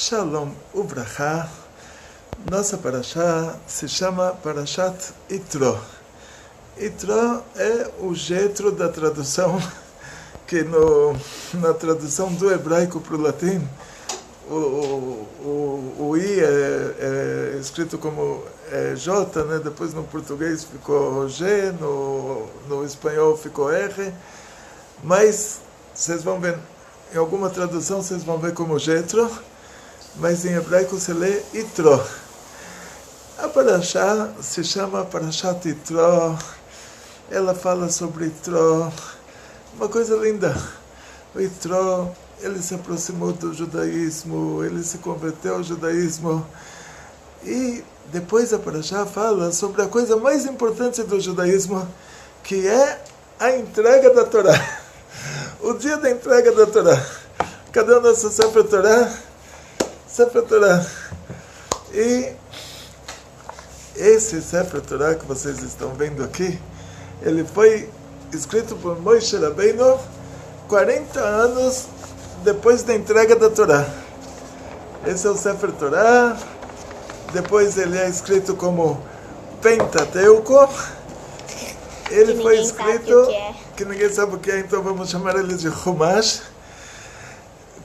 Shalom Ubrachá. Nossa Parashá se chama Parashat Yitro. Yitro é o Jetro da tradução, que na tradução do hebraico para o latim, o I é escrito como J, né? Depois no português ficou G, no espanhol ficou R, mas vocês vão ver, em alguma tradução vocês vão ver como Jetro, mas em hebraico se lê Yitro. A Parashá se chama Parashat Yitro, ela fala sobre Yitro, uma coisa linda. O Yitro, ele se aproximou do judaísmo, ele se converteu ao judaísmo, e depois a Parashá fala sobre a coisa mais importante do judaísmo, que é a entrega da Torá. O dia da entrega da Torá. Cadê o nosso Sefer Torá? Sefer Torá. E esse Sefer Torá que vocês estão vendo aqui, ele foi escrito por Moshe Rabbeinu 40 anos depois da entrega da Torá. Esse é o Sefer Torá. Depois ele é escrito como Pentateuco. Ele foi escrito, que ninguém sabe o que é, então vamos chamar ele de Chumash.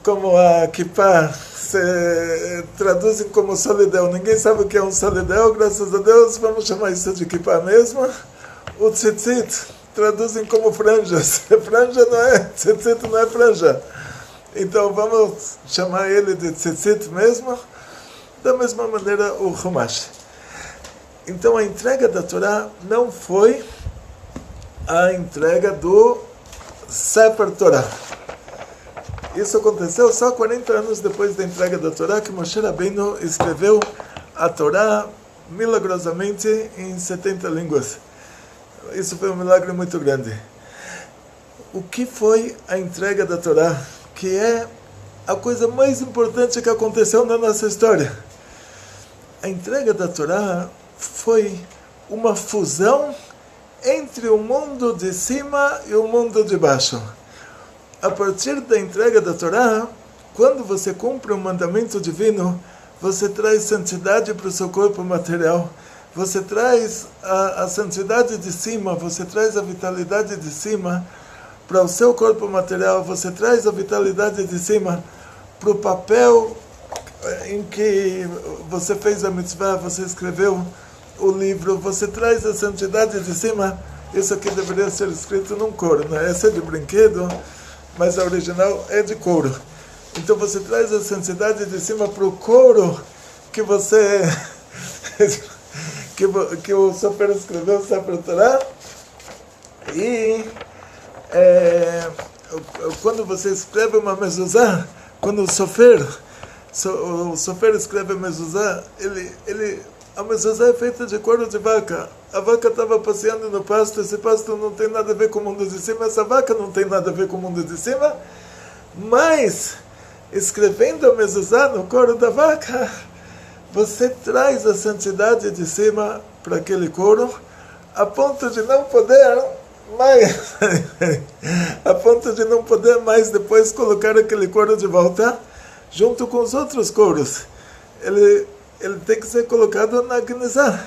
Como a Kippah se traduzem como solidão, ninguém sabe o que é um solidão, graças a Deus, vamos chamar isso de Kippah mesmo. O Tzitzit traduzem como franjas, franja não é, Tzitzit não é franja, então vamos chamar ele de Tzitzit mesmo. Da mesma maneira o Chumash. Então a entrega da Torá não foi a entrega do Sefer Torá. Isso aconteceu só 40 anos depois da entrega da Torá, que Moshe Rabbeinu escreveu a Torá milagrosamente em 70 línguas. Isso foi um milagre muito grande. O que foi a entrega da Torá? Que é a coisa mais importante que aconteceu na nossa história. A entrega da Torá foi uma fusão entre o mundo de cima e o mundo de baixo. A partir da entrega da Torá, quando você cumpre um mandamento divino, você traz santidade para o seu corpo material, você traz a santidade de cima, você traz a vitalidade de cima para o seu corpo material, você traz a vitalidade de cima para o papel em que você fez a mitzvah, você escreveu o livro, você traz a santidade de cima. Isso aqui deveria ser escrito num couro, né? Essa é de brinquedo, mas a original é de couro. Então você traz a santidade de cima para o couro que você que o Sofer escreveu, o Sefer Torá. E quando você escreve uma mezuzá, quando o Sofer escreve a mezuzá, a mezuzá é feita de couro de vaca. A vaca estava passeando no pasto, esse pasto não tem nada a ver com o mundo de cima, essa vaca não tem nada a ver com o mundo de cima, mas escrevendo a mezuzá no couro da vaca, você traz a santidade de cima para aquele couro, a ponto de não poder mais depois colocar aquele couro de volta junto com os outros couros. Ele tem que ser colocado na Gnizá.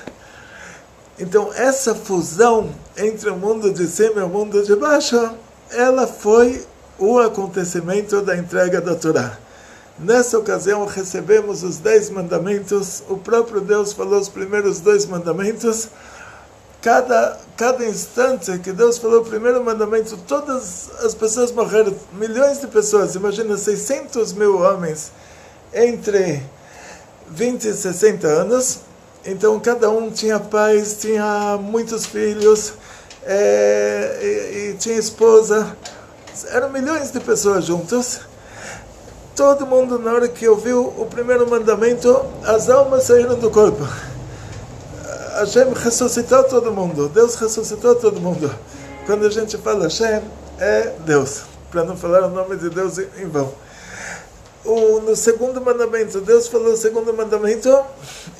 Então essa fusão entre o mundo de cima e o mundo de baixo, ela foi o acontecimento da entrega da Torá. Nessa ocasião recebemos os 10 mandamentos, o próprio Deus falou os primeiros 2 mandamentos. Cada instante que Deus falou o primeiro mandamento, todas as pessoas morreram, milhões de pessoas, imagina 600 mil homens entre 20 e 60 anos, então cada um tinha pais, tinha muitos filhos, e tinha esposa, eram milhões de pessoas juntos. Todo mundo, na hora que ouviu o primeiro mandamento, as almas saíram do corpo. Hashem ressuscitou todo mundo, Deus ressuscitou todo mundo. Quando a gente fala Hashem, é Deus, para não falar o nome de Deus em vão. No segundo mandamento, Deus falou o segundo mandamento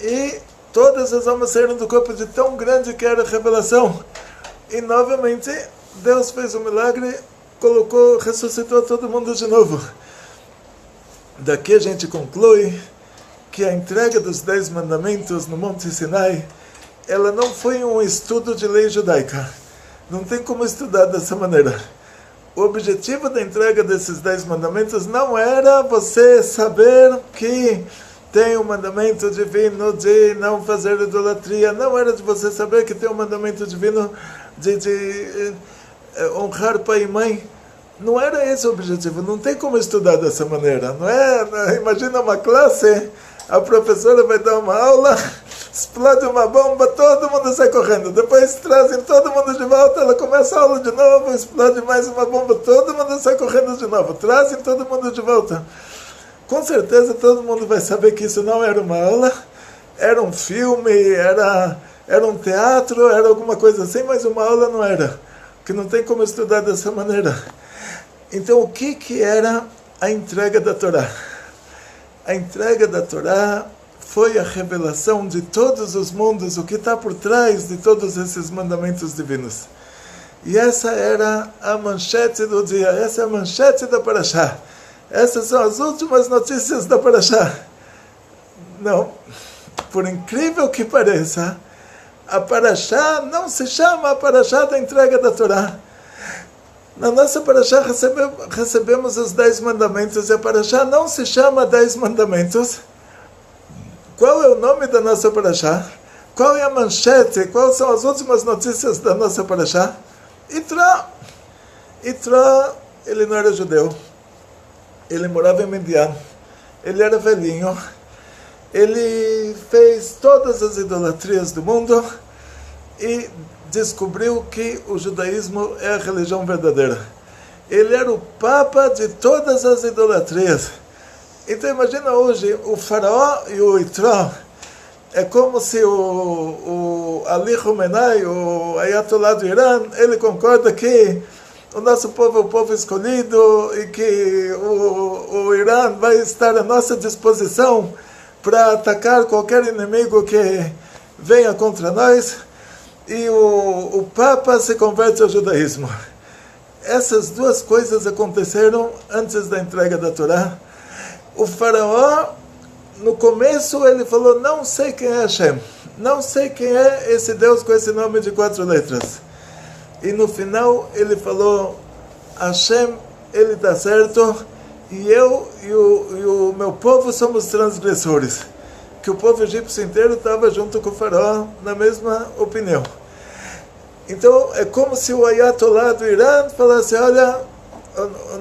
e todas as almas saíram do corpo, de tão grande que era a revelação. E novamente Deus fez um milagre, ressuscitou todo mundo de novo. Daqui a gente conclui que a entrega dos 10 mandamentos no Monte Sinai, ela não foi um estudo de lei judaica. Não tem como estudar dessa maneira. O objetivo da entrega desses 10 mandamentos não era você saber que tem um mandamento divino de não fazer idolatria, não era de você saber que tem um mandamento divino de honrar pai e mãe. Não era esse o objetivo, não tem como estudar dessa maneira. Não é, imagina uma classe, a professora vai dar uma aula, explode uma bomba, todo mundo sai correndo. Depois trazem todo mundo de volta, ela começa a aula de novo, explode mais uma bomba, todo mundo sai correndo de novo. Trazem todo mundo de volta. Com certeza todo mundo vai saber que isso não era uma aula, era um filme, era um teatro, era alguma coisa assim, mas uma aula não era. Que não tem como estudar dessa maneira. Então o que era a entrega da Torá? A entrega da Torá foi a revelação de todos os mundos, o que está por trás de todos esses mandamentos divinos. E essa era a manchete do dia, essa é a manchete da Parashá. Essas são as últimas notícias da Parashá. Não, por incrível que pareça, a Parashá não se chama a Parashá da entrega da Torá. Na nossa Parashá recebemos os 10 mandamentos e a Parashá não se chama 10 mandamentos. Qual é o nome da nossa Parashá? Qual é a manchete? Quais são as últimas notícias da nossa Parashá? Yitro, ele não era judeu. Ele morava em Midian. Ele era velhinho. Ele fez todas as idolatrias do mundo e descobriu que o judaísmo é a religião verdadeira. Ele era o papa de todas as idolatrias. Então imagina hoje o faraó e o Yitro. É como se o Ali Khamenei, o Ayatollah do Irã, ele concorda que o nosso povo é o povo escolhido e que o Irã vai estar à nossa disposição para atacar qualquer inimigo que venha contra nós, e o Papa se converte ao judaísmo. Essas duas coisas aconteceram antes da entrega da Torá. O faraó, no começo, ele falou, não sei quem é Hashem, não sei quem é esse Deus com esse nome de 4 letras. E no final ele falou, Hashem, ele está certo, e eu e o meu povo somos transgressores. Que o povo egípcio inteiro estava junto com o faraó na mesma opinião. Então é como se o Ayatollah do Irã falasse, olha,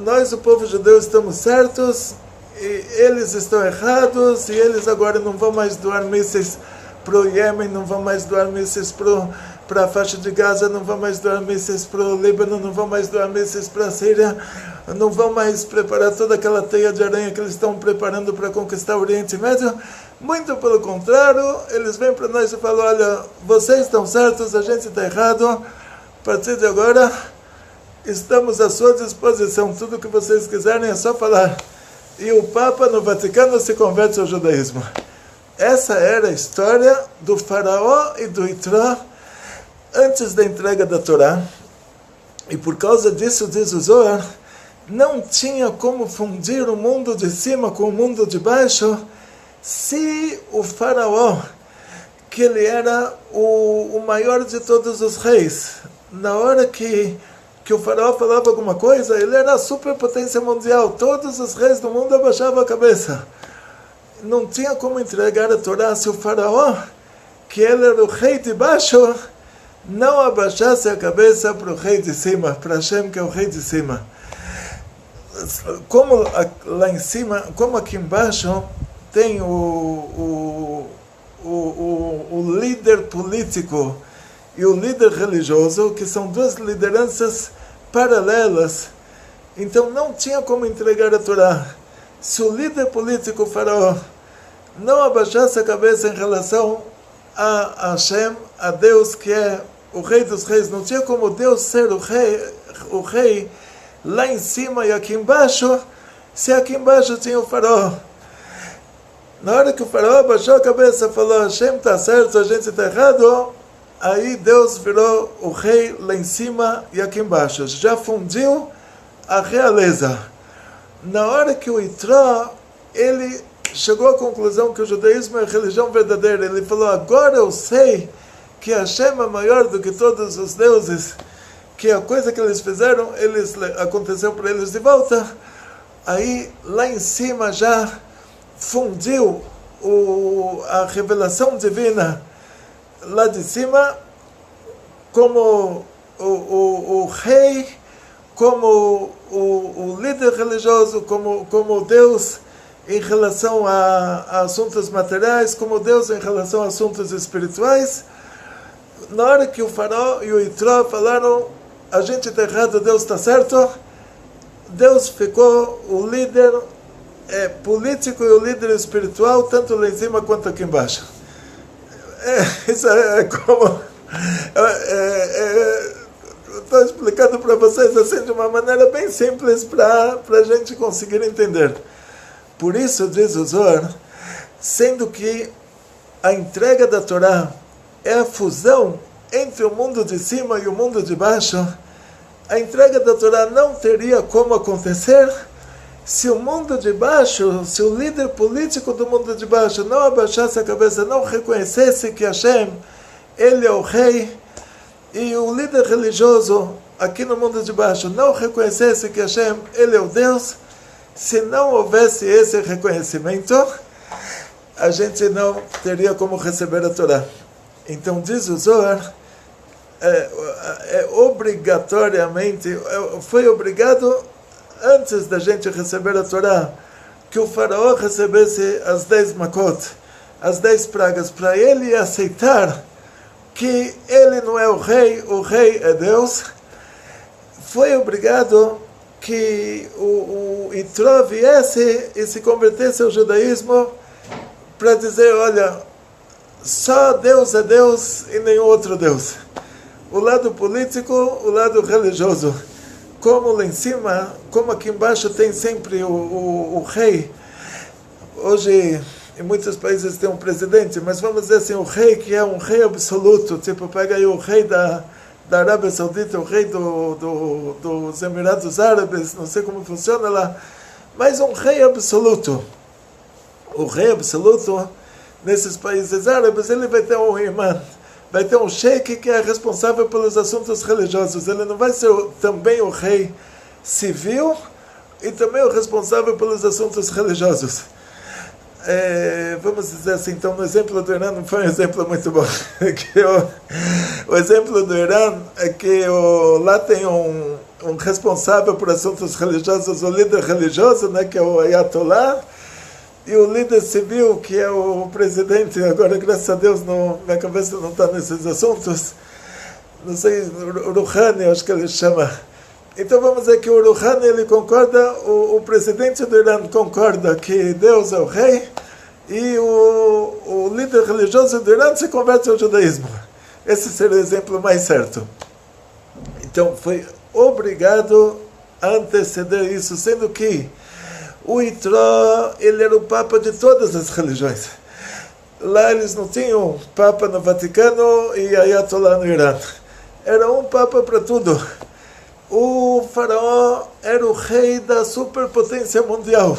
nós o povo judeu estamos certos, e eles estão errados, e eles agora não vão mais doar mísseis para o Iêmen, não vão mais doar mísseis para a faixa de Gaza, não vão mais doar mísseis para o Líbano, não vão mais doar mísseis para a Síria, não vão mais preparar toda aquela teia de aranha que eles estão preparando para conquistar o Oriente Médio. Muito pelo contrário, eles vêm para nós e falam, olha, vocês estão certos, a gente está errado, a partir de agora estamos à sua disposição, tudo que vocês quiserem é só falar. E o Papa no Vaticano se converte ao judaísmo. Essa era a história do faraó e do Yitro antes da entrega da Torá. E por causa disso, diz o Zohar, não tinha como fundir o mundo de cima com o mundo de baixo, se o faraó, que ele era o maior de todos os reis, na hora que o faraó falava alguma coisa, ele era a superpotência mundial, todos os reis do mundo abaixavam a cabeça. Não tinha como entregar a Torá se o faraó, que ele era o rei de baixo, não abaixasse a cabeça para o rei de cima, para Hashem, que é o rei de cima. Como lá em cima, como aqui embaixo, tem o líder político e o líder religioso, que são duas lideranças paralelas. Então não tinha como entregar a Torá. Se o líder político, o faraó, não abaixasse a cabeça em relação a Hashem, a Deus, que é o rei dos reis, não tinha como Deus ser o rei lá em cima e aqui embaixo, se aqui embaixo tinha o faraó. Na hora que o faraó abaixou a cabeça e falou, Hashem está certo, a gente está errado, aí Deus virou o rei lá em cima e aqui embaixo. Já fundiu a realeza. Na hora que o Yitro, ele chegou à conclusão que o judaísmo é a religião verdadeira. Ele falou, agora eu sei que Hashem é maior do que todos os deuses, que a coisa que eles fizeram, aconteceu para eles de volta. Aí, lá em cima já fundiu a revelação divina lá de cima, como o rei, como o líder religioso, como Deus em relação a assuntos materiais, como Deus em relação a assuntos espirituais. Na hora que o faraó e o Itró falaram, a gente está errado, Deus está certo, Deus ficou o líder político e o líder espiritual, tanto lá em cima quanto aqui embaixo. Isso é como... Estou explicando para vocês assim de uma maneira bem simples para a gente conseguir entender. Por isso, diz o Zohar, sendo que a entrega da Torá é a fusão entre o mundo de cima e o mundo de baixo, a entrega da Torá não teria como acontecer se o mundo de baixo, se o líder político do mundo de baixo não abaixasse a cabeça, não reconhecesse que Hashem, ele é o rei, e o líder religioso aqui no mundo de baixo não reconhecesse que Hashem, ele é o Deus. Se não houvesse esse reconhecimento, a gente não teria como receber a Torá. Então diz o Zohar, obrigatoriamente, foi obrigado antes da gente receber a Torá, que o faraó recebesse as 10 makot, as 10 pragas, para ele aceitar que ele não é o rei é Deus. Foi obrigado que o Itró viesse e se convertesse ao judaísmo para dizer, olha, só Deus é Deus e nenhum outro Deus. O lado político, o lado religioso. Como lá em cima, como aqui embaixo tem sempre o rei. Hoje, em muitos países tem um presidente, mas vamos dizer assim, o rei que é um rei absoluto. Tipo, pega aí o rei da Arábia Saudita, o rei dos Emirados Árabes, não sei como funciona lá, mas um rei absoluto. O rei absoluto, nesses países árabes, ele vai ter um imã, vai ter um sheik que é responsável pelos assuntos religiosos. Ele não vai ser também o rei civil e também o responsável pelos assuntos religiosos. Vamos dizer assim, então, no exemplo do Irã não foi um exemplo muito bom. O exemplo do Irã é que lá tem um responsável por assuntos religiosos, o líder religioso, né, que é o Ayatollah, e o líder civil, que é o presidente. Agora, graças a Deus, minha cabeça não está nesses assuntos. Não sei, Rouhani, acho que ele chama. Então vamos dizer que o Rouhani, ele concorda, o presidente do Irã concorda que Deus é o rei, e o líder religioso do Irã se converte ao judaísmo. Esse seria o exemplo mais certo. Então foi obrigado a anteceder isso, sendo que o Itró, ele era o papa de todas as religiões. Lá eles não tinham papa no Vaticano e Ayatollah no Irã. Era um papa para tudo. O faraó era o rei da superpotência mundial.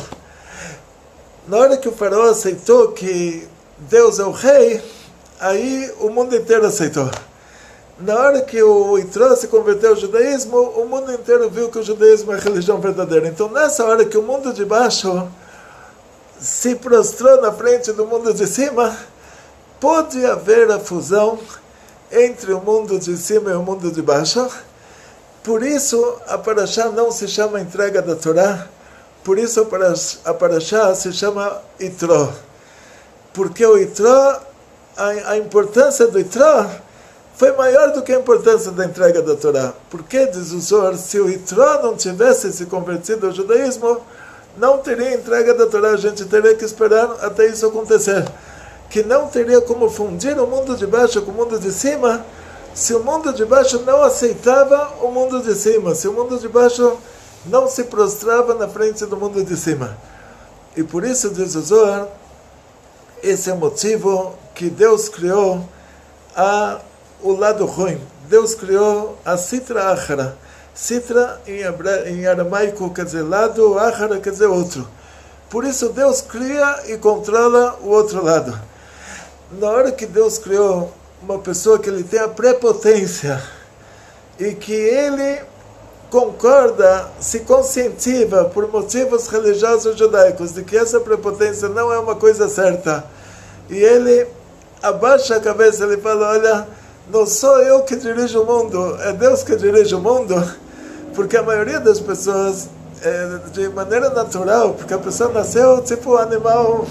Na hora que o faraó aceitou que Deus é o rei, aí o mundo inteiro aceitou. Na hora que o Itró se converteu ao judaísmo, o mundo inteiro viu que o judaísmo é a religião verdadeira. Então, nessa hora que o mundo de baixo se prostrou na frente do mundo de cima, pôde haver a fusão entre o mundo de cima e o mundo de baixo. Por isso, a Parashá não se chama entrega da Torá, por isso a Parashá se chama Itró. Porque o Itró, a importância do Itró foi maior do que a importância da entrega da Torá. Porque, diz o Zohar, se o Itró não tivesse se convertido ao judaísmo, não teria entrega da Torá, a gente teria que esperar até isso acontecer. Que não teria como fundir o mundo de baixo com o mundo de cima, se o mundo de baixo não aceitava o mundo de cima, se o mundo de baixo não se prostrava na frente do mundo de cima. E por isso, diz o Zohar, esse é o motivo que Deus criou o lado ruim. Deus criou a Sitra Achara. Sitra em aramaico quer dizer lado, Achara quer dizer outro. Por isso Deus cria e controla o outro lado. Na hora que Deus criou uma pessoa que ele tem a prepotência e que ele concorda, se conscientiva por motivos religiosos judaicos de que essa prepotência não é uma coisa certa, e ele abaixa a cabeça, ele fala, olha, não sou eu que dirijo o mundo, é Deus que dirige o mundo, porque a maioria das pessoas, de maneira natural, porque a pessoa nasceu tipo animal,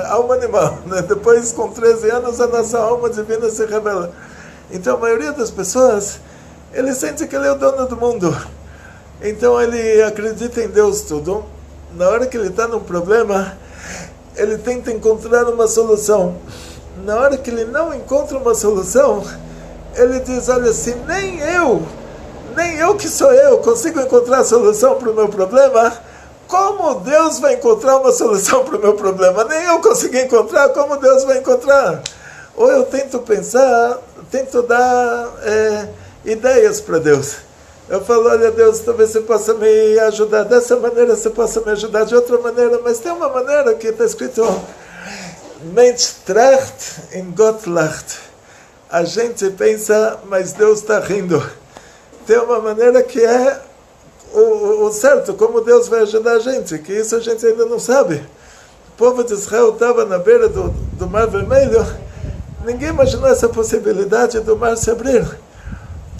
alma animal, né? Depois com 13 anos a nossa alma divina se revela. Então a maioria das pessoas, ele sente que ele é o dono do mundo. Então ele acredita em Deus tudo. Na hora que ele está num problema, ele tenta encontrar uma solução. Na hora que ele não encontra uma solução, ele diz, olha, se nem eu que sou eu, consigo encontrar a solução para o meu problema, como Deus vai encontrar uma solução para o meu problema? Nem eu consegui encontrar, como Deus vai encontrar? Ou eu tento pensar, tento dar ideias para Deus. Eu falo, olha Deus, talvez você possa me ajudar dessa maneira, você possa me ajudar de outra maneira, mas tem uma maneira que está escrito, Mensch tracht in Gott lacht. A gente pensa, mas Deus está rindo. Tem uma maneira que é o certo, como Deus vai ajudar a gente, que isso a gente ainda não sabe. O povo de Israel estava na beira do Mar Vermelho, ninguém imaginou essa possibilidade do mar se abrir.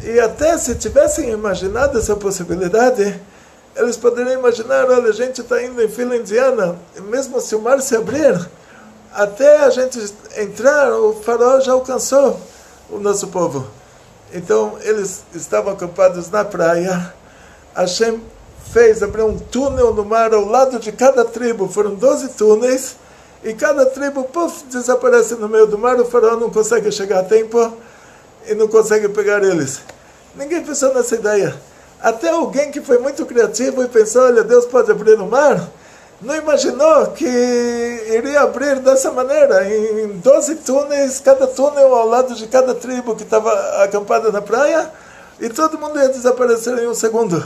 E até se tivessem imaginado essa possibilidade, eles poderiam imaginar, olha, a gente está indo em fila indiana, e mesmo se o mar se abrir, até a gente entrar, o faraó já alcançou o nosso povo. Então, eles estavam acampados na praia. Hashem abriu um túnel no mar ao lado de cada tribo. Foram 12 túneis. E cada tribo, desaparece no meio do mar. O faraó não consegue chegar a tempo e não consegue pegar eles. Ninguém pensou nessa ideia. Até alguém que foi muito criativo e pensou, olha, Deus pode abrir o mar, não imaginou que iria abrir dessa maneira, em 12 túneis, cada túnel ao lado de cada tribo que estava acampada na praia, e todo mundo ia desaparecer em um segundo.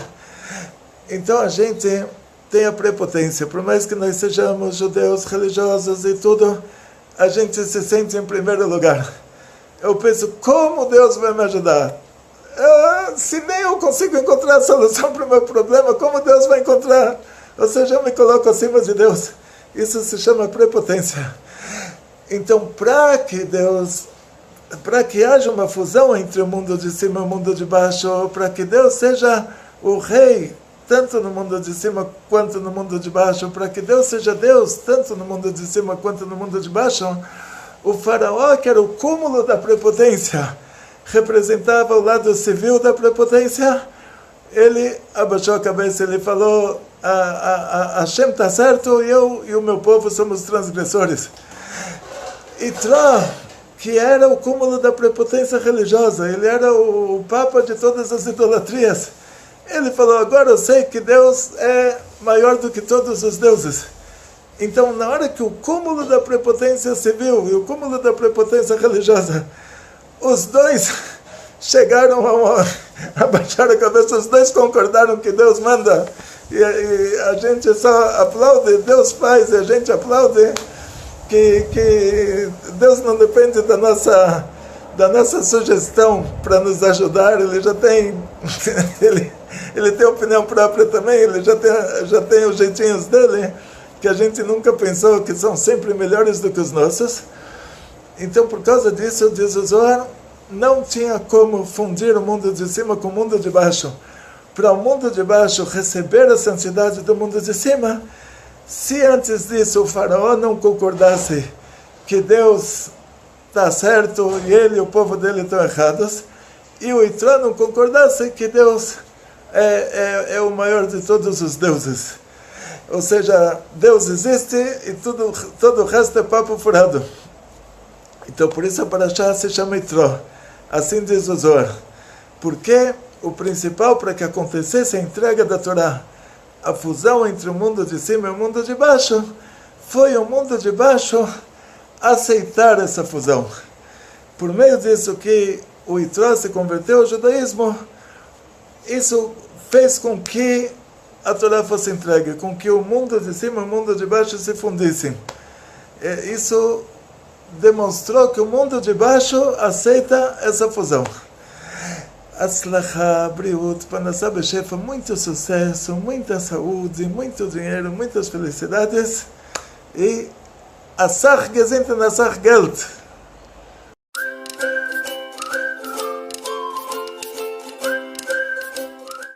Então a gente tem a prepotência, por mais que nós sejamos judeus, religiosos e tudo, a gente se sente em primeiro lugar. Eu penso, como Deus vai me ajudar? Se nem eu consigo encontrar a solução para o meu problema, como Deus vai encontrar? Ou seja, eu me coloco acima de Deus. Isso se chama prepotência. Então, para que haja uma fusão entre o mundo de cima e o mundo de baixo, para que Deus seja o rei, tanto no mundo de cima quanto no mundo de baixo, para que Deus seja Deus, tanto no mundo de cima quanto no mundo de baixo, o faraó, que era o cúmulo da prepotência, representava o lado civil da prepotência. Ele abaixou a cabeça, ele falou, Hashem está certo, eu e o meu povo somos transgressores. Itró, que era o cúmulo da prepotência religiosa, ele era o papa de todas as idolatrias. Ele falou, agora eu sei que Deus é maior do que todos os deuses. Então, na hora que o cúmulo da prepotência civil e o cúmulo da prepotência religiosa, os dois chegaram a baixar a cabeça, os dois concordaram que Deus manda, e a gente só aplaude, Deus faz, e a gente aplaude, que Deus não depende da nossa sugestão para nos ajudar, ele já tem, ele tem opinião própria também, ele já tem os jeitinhos dele, que a gente nunca pensou que são sempre melhores do que os nossos. Então, por causa disso, diz o Zohar, não tinha como fundir o mundo de cima com o mundo de baixo. Para o mundo de baixo receber a santidade do mundo de cima, se antes disso o faraó não concordasse que Deus está certo e ele e o povo dele estão errados, e o Itró não concordasse que Deus é o maior de todos os deuses. Ou seja, Deus existe e todo o resto é papo furado. Então por isso a Parashá se chama Itró. Assim diz o Zohar. Porque o principal para que acontecesse a entrega da Torá, a fusão entre o mundo de cima e o mundo de baixo, foi o mundo de baixo aceitar essa fusão. Por meio disso que o Itró se converteu ao judaísmo, isso fez com que a Torá fosse entregue, com que o mundo de cima e o mundo de baixo se fundissem. Isso demonstrou que o mundo de baixo aceita essa fusão. Atzlacha, Briut, Parnassá Beshefa, muito sucesso, muita saúde, muito dinheiro, muitas felicidades e Asach Gesindheit, Asach Geld.